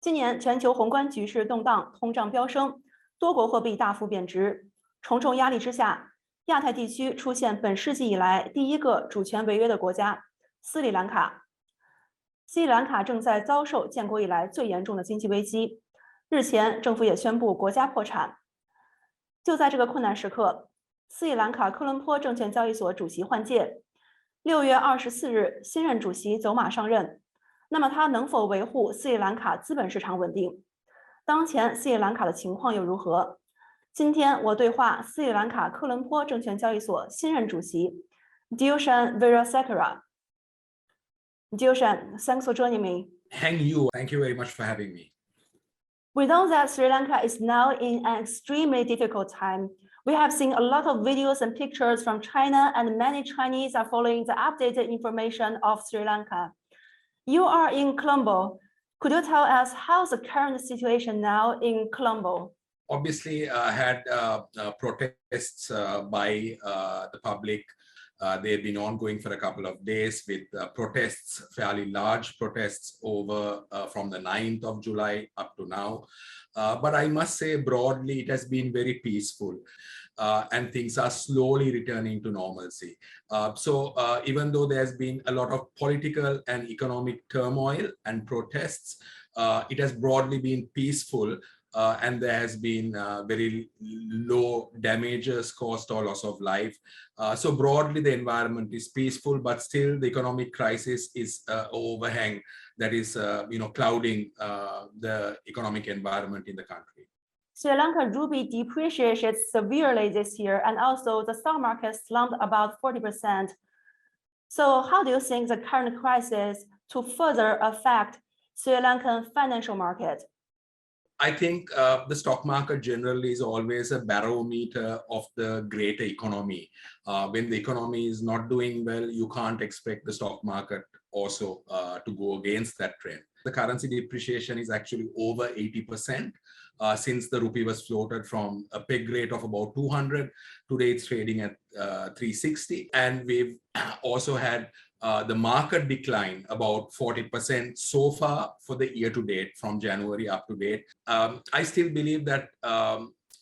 今年全球宏观局势动荡，通胀飙升，多国货币大幅贬值，重重压力之下，亚太地区出现本世纪以来第一个主权违约的国家——斯里兰卡。斯里兰卡正在遭受建国以来最严重的经济危机，日前政府也宣布国家破产。就在这个困难时刻，斯里兰卡科伦坡证券交易所主席换届，6月24日，新任主席走马上任。那么他能否维护斯里兰卡资本市场稳定？当前斯里兰卡的情况又如何？今天我对话斯里兰卡科伦坡证券交易所新任主席 Dilshan Wirasekara。Dilshan, thanks for joining me. Thank you very much for having me. We know that Sri Lanka is now in an extremely difficult time. We have seen a lot of videos and pictures from China, and many Chinese are following the updated information of Sri Lanka. You are in Colombo. Could you tell us how's the current situation now in Colombo? Obviously, had protests by the public. They've been ongoing for a couple of days with protests, fairly large protests over from the 9th of July up to now. But I must say broadly, it has been very peaceful. And things are slowly returning to normalcy. So even though there's been a lot of political and economic turmoil and protests, it has broadly been peaceful. And there has been very low damages caused or loss of life. So broadly, the environment is peaceful, but still the economic crisis is overhang that is clouding the economic environment in the country. Sri Lanka rupee depreciated severely this year, and also the stock market slumped about 40%. So how do you think the current crisis to further affect Sri Lankan financial market? I think the stock market generally is always a barometer of the greater economy. When the economy is not doing well, you can't expect the stock market also to go against that trend. The currency depreciation is actually over 80% since the rupee was floated from a peg rate of about 200. Today it's trading at 360. And we've also had the market decline about 40% so far for the year to date, from January up to date. I still believe that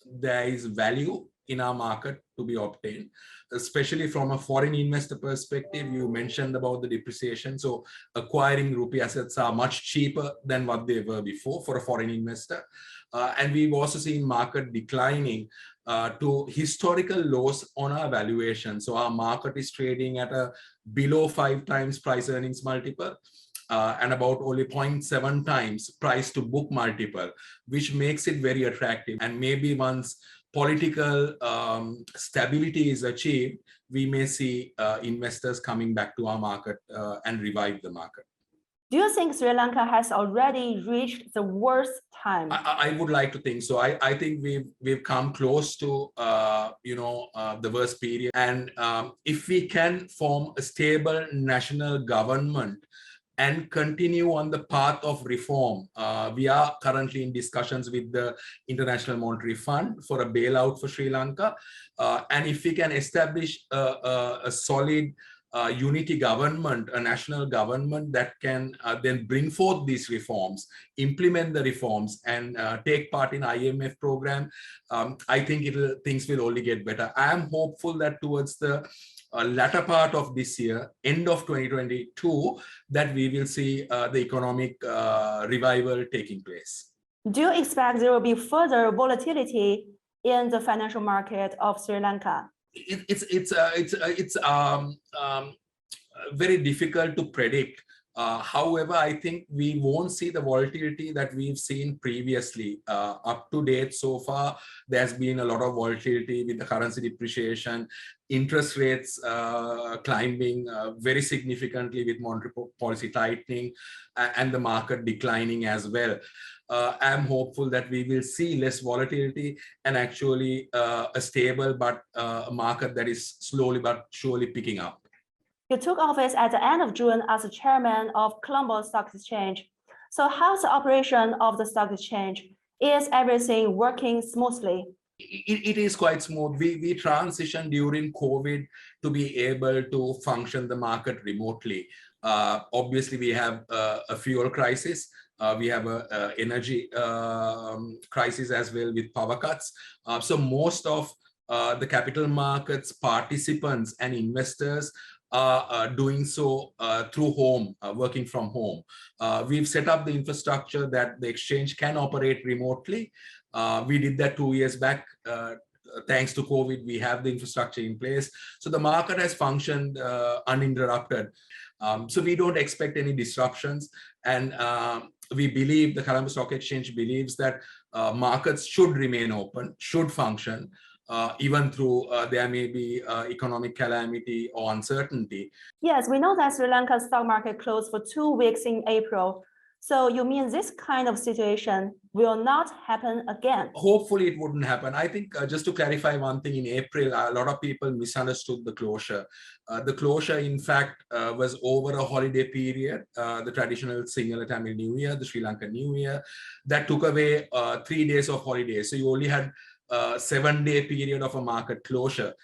there is value in our market to be obtained, especially from a foreign investor perspective. You mentioned about the depreciation. So acquiring rupee assets are much cheaper than what they were before for a foreign investor. And we've also seen market declining to historical lows on our valuation. So our market is trading at a below 5 times price earnings multiple and about only 0.7 times price to book multiple, which makes it very attractive. And maybe once political stability is achieved, we may see investors coming back to our market and revive the market. Do you think Sri Lanka has already reached the worst time? I would like to think so. I think we've come close to the worst period. And if we can form a stable national government and continue on the path of reform, we are currently in discussions with the International Monetary Fund for a bailout for Sri Lanka. And if we can establish a solid unity government, a national government that can then bring forth these reforms, implement the reforms, and take part in IMF program, I think things will only get better. I am hopeful that towards the latter part of this year, end of 2022, that we will see the economic revival taking place. Do you expect there will be further volatility in the financial market of Sri Lanka? It's very difficult to predict. However, I think we won't see the volatility that we've seen previously. Up to date so far, there's been a lot of volatility with the currency depreciation, interest rates climbing very significantly with monetary policy tightening, and the market declining as well. I'm hopeful that we will see less volatility and actually a stable but a market that is slowly but surely picking up. You took office at the end of June as the chairman of Colombo Stock Exchange. So how's the operation of the stock exchange? Is everything working smoothly? It is quite smooth. We transitioned during COVID to be able to function the market remotely. Obviously, we have a fuel crisis. We have a energy crisis as well with power cuts. So most of the capital markets participants and investors are doing so through home, working from home. We've set up the infrastructure that the exchange can operate remotely. We did that 2 years back. Thanks to COVID, we have the infrastructure in place. So the market has functioned uninterrupted. So we don't expect any disruptions. And we believe, the Colombo Stock Exchange believes that markets should remain open, should function, even through there may be economic calamity or uncertainty. Yes, we know that Sri Lanka's stock market closed for 2 weeks in April. So you mean this kind of situation will not happen again? Hopefully it wouldn't happen. I think just to clarify one thing, in April, a lot of people misunderstood the closure. The closure, in fact, was over a holiday period, the traditional Sinhala Tamil New Year, the Sri Lankan New Year, that took away 3 days of holidays. So you only had a 7-day period of a market closure.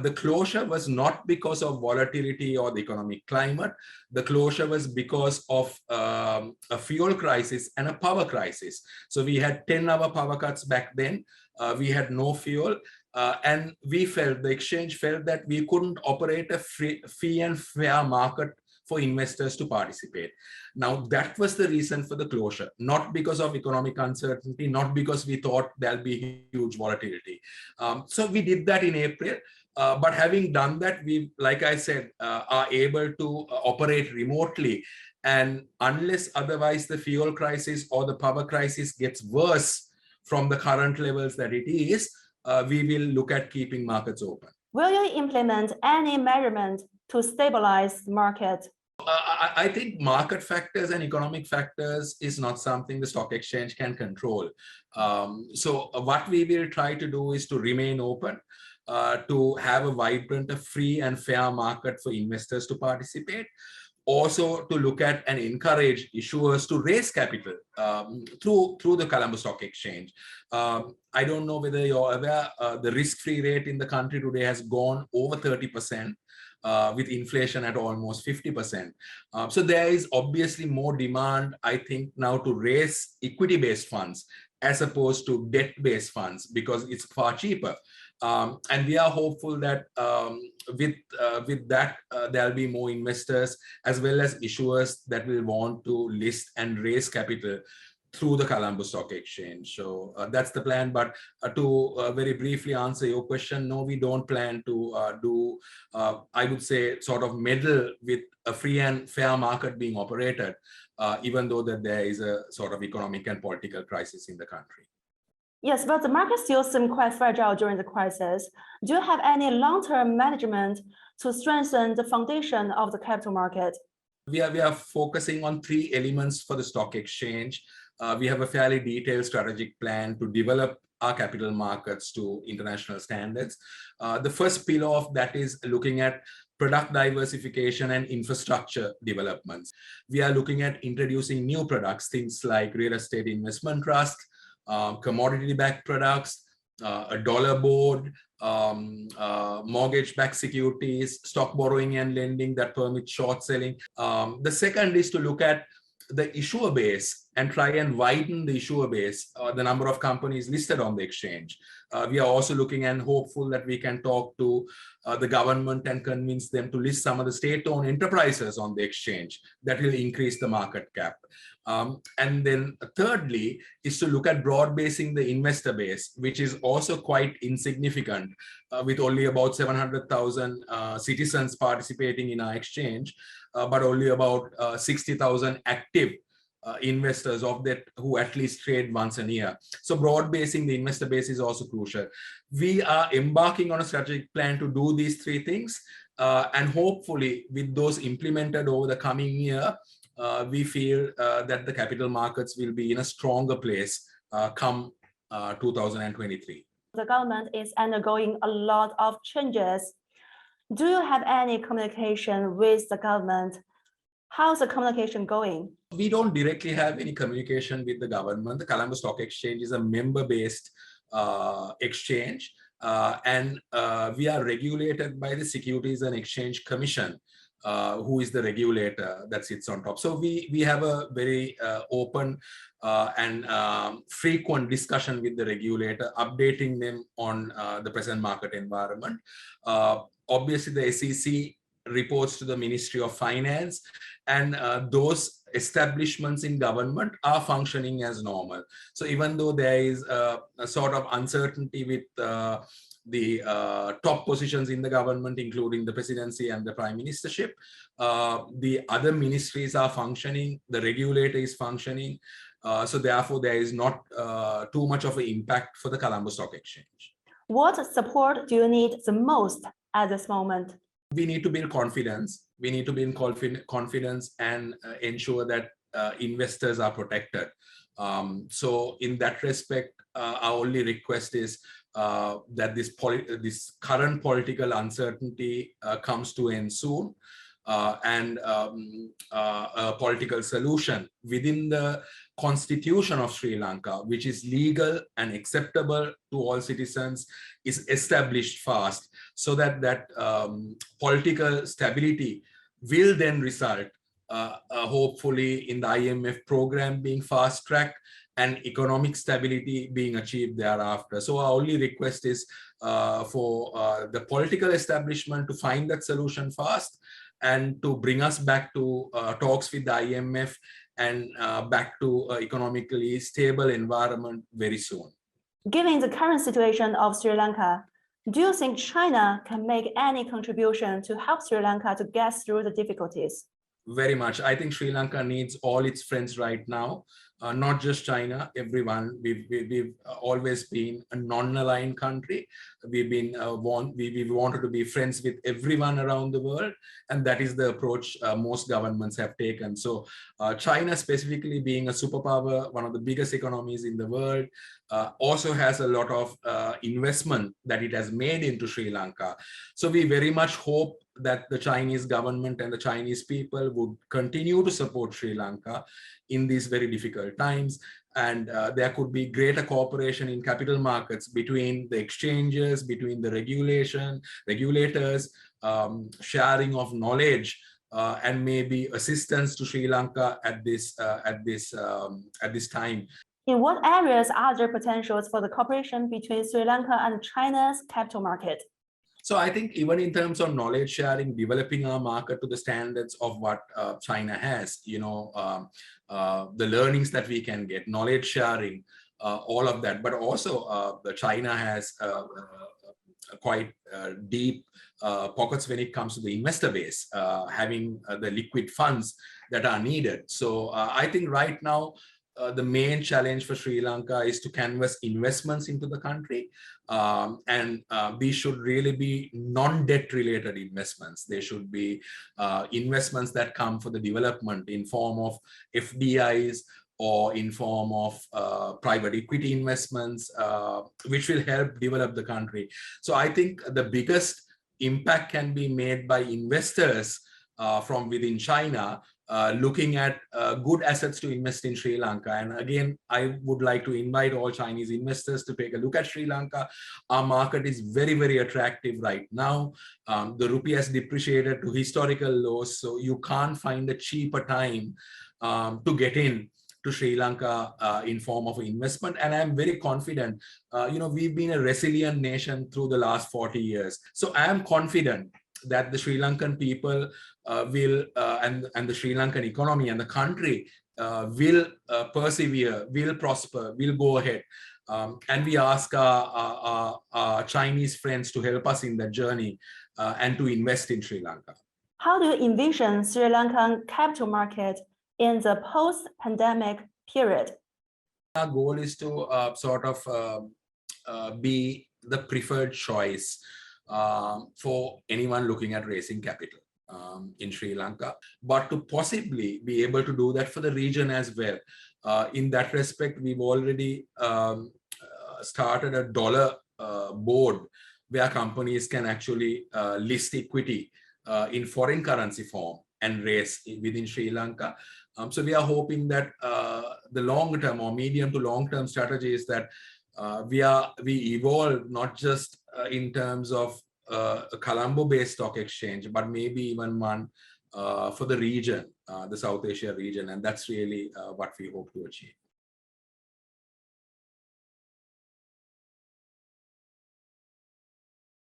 The closure was not because of volatility or the economic climate. The closure was because of a fuel crisis and a power crisis. So we had 10-hour power cuts back then. We had no fuel. And we felt, the exchange felt, that we couldn't operate a free and fair market for investors to participate. Now, that was the reason for the closure, not because of economic uncertainty, not because we thought there'll be huge volatility. So we did that in April. But having done that, we, like I said, are able to operate remotely. And unless otherwise the fuel crisis or the power crisis gets worse from the current levels that it is, we will look at keeping markets open. Will you implement any measurement to stabilize the market? I think market factors and economic factors is not something the stock exchange can control. So what we will try to do is to remain open, to have a vibrant, a free and fair market for investors to participate. Also to look at and encourage issuers to raise capital through the Colombo Stock Exchange. I don't know whether you're aware, the risk-free rate in the country today has gone over 30%. With inflation at almost 50%. So there is obviously more demand, I think, now to raise equity-based funds as opposed to debt-based funds, because it's far cheaper. And we are hopeful that with that, there'll be more investors as well as issuers that will want to list and raise capital through the Colombo Stock Exchange. So that's the plan. But to very briefly answer your question, no, we don't plan to do, I would say, sort of meddle with a free and fair market being operated, even though that there is a sort of economic and political crisis in the country. Yes, but the market still seemed quite fragile during the crisis. Do you have any long-term management to strengthen the foundation of the capital market? We are focusing on 3 elements for the stock exchange. We have a fairly detailed strategic plan to develop our capital markets to international standards. The first pillar of that is looking at product diversification and infrastructure developments. We are looking at introducing new products, things like real estate investment trust, commodity-backed products, a dollar board, mortgage-backed securities, stock borrowing and lending that permit short selling. The second is to look at the issuer base and try and widen the issuer base, the number of companies listed on the exchange. We are also looking and hopeful that we can talk to the government and convince them to list some of the state-owned enterprises on the exchange. That will increase the market cap. And then thirdly is to look at broad basing the investor base, which is also quite insignificant, with only about 700,000 citizens participating in our exchange, but only about 60,000 active investors of that who at least trade once a year. So broad basing the investor base is also crucial. We are embarking on a strategic plan to do these 3 things, and hopefully with those implemented over the coming year, we feel that the capital markets will be in a stronger place come 2023. The government is undergoing a lot of changes. Do you have any communication with the government? How's the communication going? We don't directly have any communication with the government. The Colombo Stock Exchange is a member-based exchange, and we are regulated by the Securities and Exchange Commission. who is the regulator that sits on top. So we have a very open and frequent discussion with the regulator, updating them on the present market environment. Obviously, the SEC reports to the Ministry of Finance, and those establishments in government are functioning as normal. So even though there is a sort of uncertainty with the top positions in the government, including the presidency and the prime ministership, the other ministries are functioning, the regulator is functioning. So therefore, there is not too much of an impact for the Colombo Stock Exchange. What support do you need the most at this moment? We need to build confidence. We need to build confidence and ensure that investors are protected. So in that respect, our only request is that this current political uncertainty comes to end soon, and a political solution within the constitution of Sri Lanka, which is legal and acceptable to all citizens, is established fast, so that political stability will then result hopefully in the IMF program being fast-tracked and economic stability being achieved thereafter. So our only request is for the political establishment to find that solution fast and to bring us back to talks with the IMF and back to economically stable environment very soon. Given the current situation of Sri Lanka, do you think China can make any contribution to help Sri Lanka to get through the difficulties? Very much. I think Sri Lanka needs all its friends right now, not just China, everyone. We've always been a non-aligned country. We've been we wanted to be friends with everyone around the world, and that is the approach most governments have taken. So China, specifically being a superpower, one of the biggest economies in the world, also has a lot of investment that it has made into Sri Lanka. So we very much hope that the Chinese government and the Chinese people would continue to support Sri Lanka in these very difficult times. And there could be greater cooperation in capital markets between the exchanges, between the regulators, sharing of knowledge, and maybe assistance to Sri Lanka at this time. In what areas are there potentials for the cooperation between Sri Lanka and China's capital market? So I think even in terms of knowledge sharing, developing our market to the standards of what China has, the learnings that we can get, knowledge sharing, all of that. But also China has quite deep pockets when it comes to the investor base, having the liquid funds that are needed. So I think right now, the main challenge for Sri Lanka is to canvas investments into the country, and these should really be non-debt related investments. They should be investments that come for the development in form of FDIs or in form of private equity investments, which will help develop the country. So I think the biggest impact can be made by investors from within China, looking at good assets to invest in Sri Lanka. And again, I would like to invite all Chinese investors to take a look at Sri Lanka. Our market is very, very attractive right now. The rupee has depreciated to historical lows, so you can't find a cheaper time to get in to Sri Lanka in form of investment. And I'm very confident, we've been a resilient nation through the last 40 years. So I am confident that the Sri Lankan people will, and the Sri Lankan economy and the country will persevere, will prosper, will go ahead. And we ask our Chinese friends to help us in that journey and to invest in Sri Lanka. How do you envision Sri Lankan capital market in the post-pandemic period? Our goal is to be the preferred choice for anyone looking at raising capital in Sri Lanka, but to possibly be able to do that for the region as well. In that respect, we've already started a dollar board where companies can actually list equity in foreign currency form and raise within Sri Lanka. So we are hoping that the long-term or medium to long-term strategy is that we evolve not just in terms of a Colombo-based stock exchange, but maybe even one for the region, the South Asia region, and that's really what we hope to achieve.